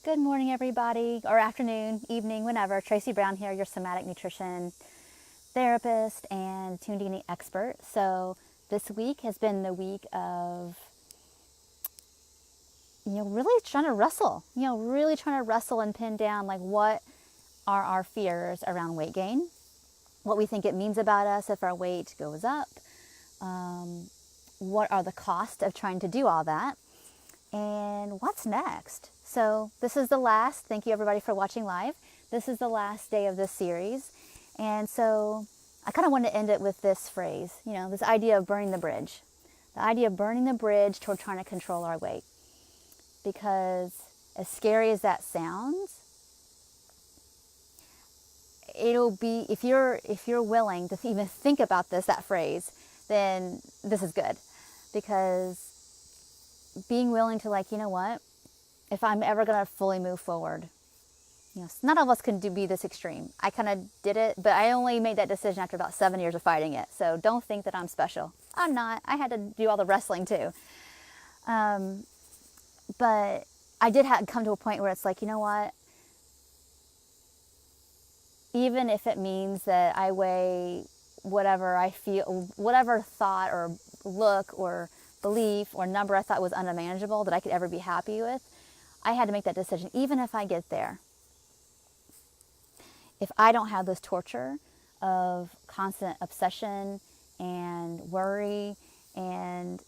Good morning, everybody, or afternoon, evening, whenever. Tracy Brown here, your somatic nutrition therapist and tuned eating expert. So this week has been the week of, really trying to wrestle, really trying to wrestle and pin down like what are our fears around weight gain, what we think it means about us if our weight goes up, what are the costs of trying to do all that, and what's next. So this is the last, thank you everybody for watching live. This is the last day of this series. And so I kind of want to end it with this phrase, this idea of burning the bridge. The idea of burning the bridge toward trying to control our weight. Because as scary as that sounds, it'll be, if you're willing to even think about that phrase, then this is good. Because being willing to what? If I'm ever going to fully move forward, none of us can be this extreme. I kind of did it, but I only made that decision after about 7 years of fighting it. So don't think that I'm special. I'm not. I had to do all the wrestling too. But I did come to a point where it's like, even if it means that I weigh whatever I feel, whatever thought or look or belief or number I thought was unmanageable that I could ever be happy with, I had to make that decision. Even if I get there, if I don't have this torture of constant obsession and worry and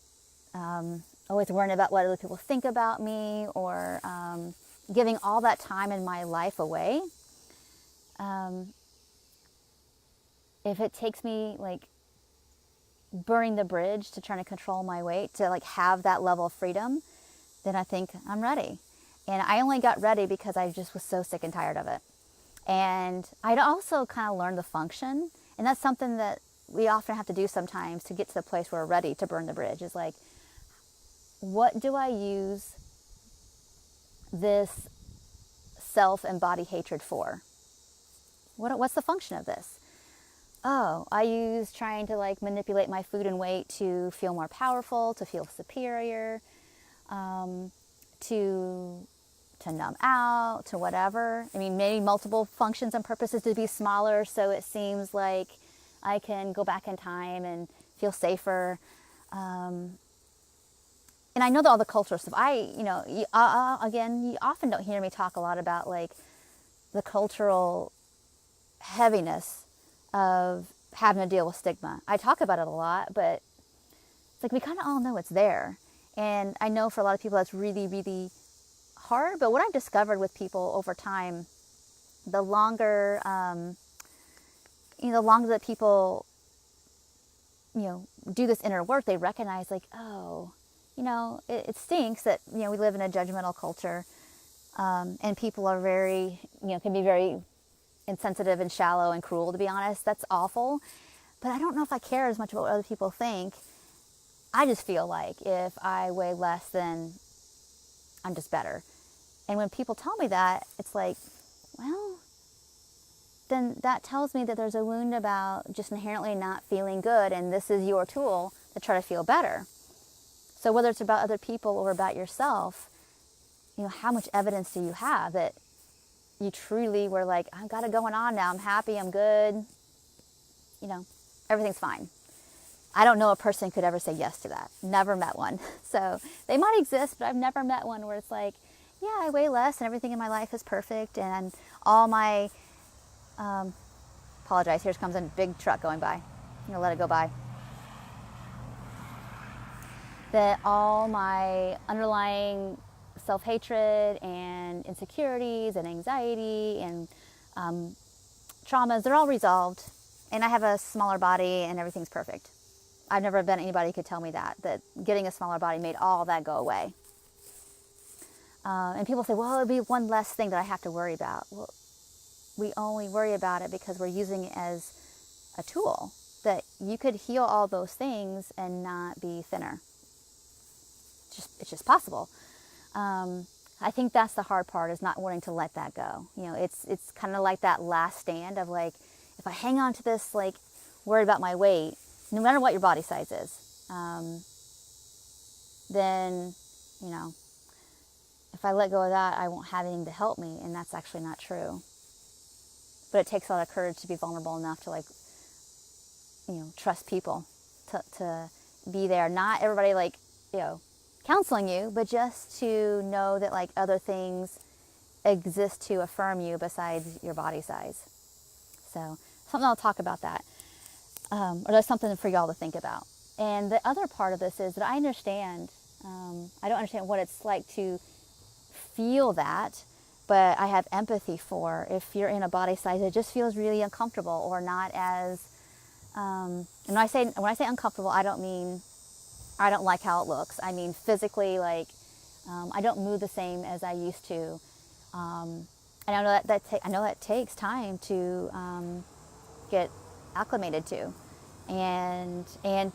always worrying about what other people think about me, or giving all that time in my life away, if it takes me burning the bridge to trying to control my weight, to have that level of freedom, then I think I'm ready. And I only got ready because I just was so sick and tired of it. And I'd also kind of learned the function. And that's something that we often have to do sometimes to get to the place where we're ready to burn the bridge, is what do I use this self and body hatred for? What's the function of this? Oh, I use trying to manipulate my food and weight to feel more powerful, to feel superior, to numb out, to whatever. I mean, maybe multiple functions and purposes, to be smaller so it seems like I can go back in time and feel safer. And I know that all the cultural stuff, again, you often don't hear me talk a lot about the cultural heaviness of having to deal with stigma. I talk about it a lot, but it's we kind of all know it's there. And I know for a lot of people that's really, really hard. But what I've discovered with people over time, the longer that people, do this inner work, they recognize it stinks that, we live in a judgmental culture, and people are very, can be very insensitive and shallow and cruel, to be honest. That's awful. But I don't know if I care as much about what other people think. I just feel like if I weigh less, then I'm just better. And when people tell me that, it's well, then that tells me that there's a wound about just inherently not feeling good, and this is your tool to try to feel better. So whether it's about other people or about yourself, how much evidence do you have that you truly were I've got it going on now, I'm happy, I'm good, everything's fine. I don't know a person could ever say yes to that. Never met one. So they might exist, but I've never met one where it's yeah, I weigh less and everything in my life is perfect, and all my, apologize, here comes a big truck going by. I'm gonna let it go by. That all my underlying self-hatred and insecurities and anxiety and traumas, they're all resolved, and I have a smaller body and everything's perfect. I've never been anybody who could tell me that getting a smaller body made all that go away. And people say, well, it'd be one less thing that I have to worry about. Well, we only worry about it because we're using it as a tool, that you could heal all those things and not be thinner. It's just possible. I think that's the hard part, is not wanting to let that go. It's kind of like that last stand of if I hang on to this, worried about my weight, no matter what your body size is, then, if I let go of that, I won't have anything to help me, and that's actually not true. But it takes a lot of courage to be vulnerable enough to, like, trust people, to be there. Not everybody, like, counseling you, but just to know that, like, other things exist to affirm you besides your body size. So something I'll talk about that. Or that's something for y'all to think about. And the other part of this is that I understand, I don't understand what it's like to feel that, but I have empathy for if you're in a body size that just feels really uncomfortable or not as, and when I say uncomfortable, I don't mean I don't like how it looks. I mean physically, like, I don't move the same as I used to. And I know that takes time to get acclimated to, and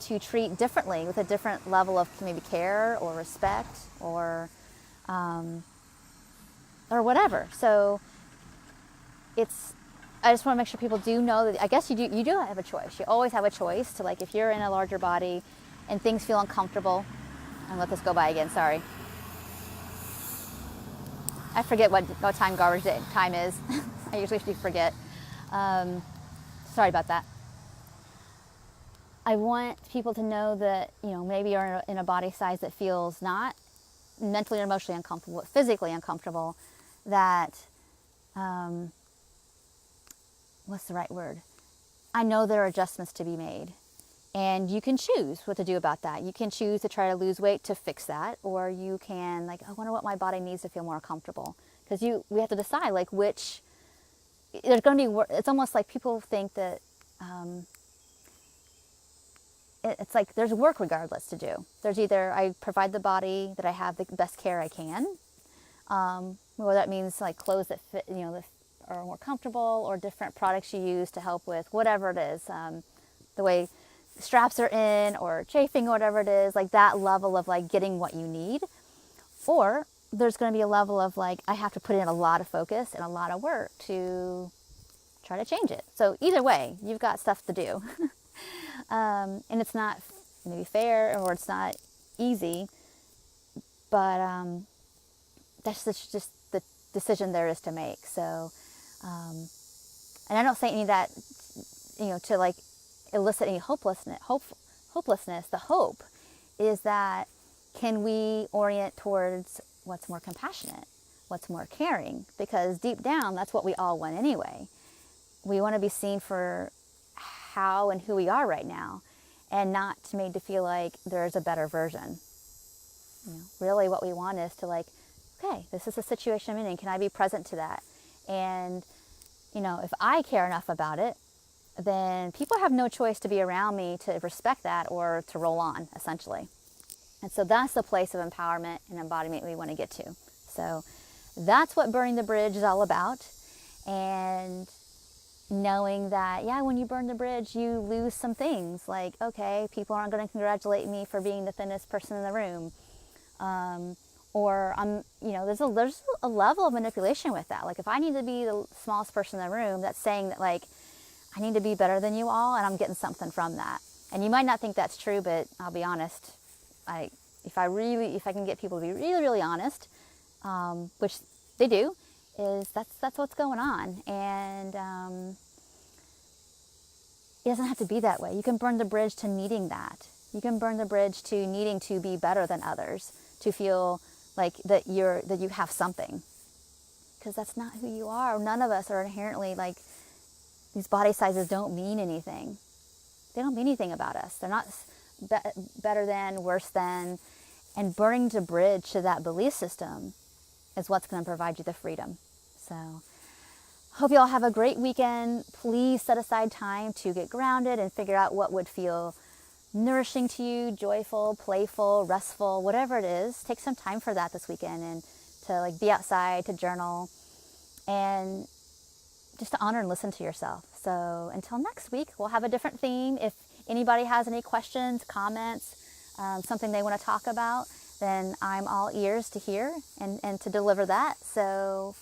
to treat differently with a different level of maybe care or respect or whatever. So I just want to make sure people do know that, I guess you do have a choice. You always have a choice to, like, if you're in a larger body and things feel uncomfortable, and let this go by again, sorry. I forget what time garbage day time is. I usually do forget. Sorry about that. I want people to know that, maybe you're in a body size that feels not mentally or emotionally uncomfortable, but physically uncomfortable, that, what's the right word? I know there are adjustments to be made, and you can choose what to do about that. You can choose to try to lose weight to fix that, or you can, like, I wonder what my body needs to feel more comfortable. Because we have to decide, like, which, there's going to be, it's almost like people think that, it's like there's work regardless to do. There's either I provide the body that I have the best care I can, whether that means, like, clothes that fit, that are more comfortable, or different products you use to help with whatever it is, the way straps are in, or chafing, or whatever it is, like that level of, like, getting what you need. Or there's going to be a level of, like, I have to put in a lot of focus and a lot of work to try to change it. So either way, you've got stuff to do. And it's not maybe fair, or it's not easy, but that's just the decision there is to make. So, and I don't say any of that, to, like, elicit any hopelessness. The hope is that, can we orient towards what's more compassionate, what's more caring? Because deep down, that's what we all want anyway. We want to be seen for how and who we are right now, and not made to feel like there's a better version. Really what we want is to, like, okay, this is the situation I'm in, and can I be present to that? And, if I care enough about it, then people have no choice to be around me to respect that or to roll on, essentially. And so that's the place of empowerment and embodiment we want to get to. So that's what Burning the Bridge is all about. And knowing that, when you burn the bridge, you lose some things. Like, okay, people aren't going to congratulate me for being the thinnest person in the room. Or there's a level of manipulation with that. Like, if I need to be the smallest person in the room, that's saying that, like, I need to be better than you all, and I'm getting something from that. And you might not think that's true, but I'll be honest. If I can get people to be really, really honest, which they do, is that's what's going on. And it doesn't have to be that way. You can burn the bridge to needing that. You can burn the bridge to needing to be better than others, to feel like that you have something, because that's not who you are. None of us are inherently, like, these body sizes don't mean anything. They don't mean anything about us. They're not better than, worse than. And burning the bridge to that belief system is what's going to provide you the freedom. So, hope you all have a great weekend. Please set aside time to get grounded and figure out what would feel nourishing to you, joyful, playful, restful, whatever it is. Take some time for that this weekend, and to, like, be outside, to journal, and just to honor and listen to yourself. So until next week, we'll have a different theme. If anybody has any questions, comments, something they want to talk about, then I'm all ears to hear and to deliver that. So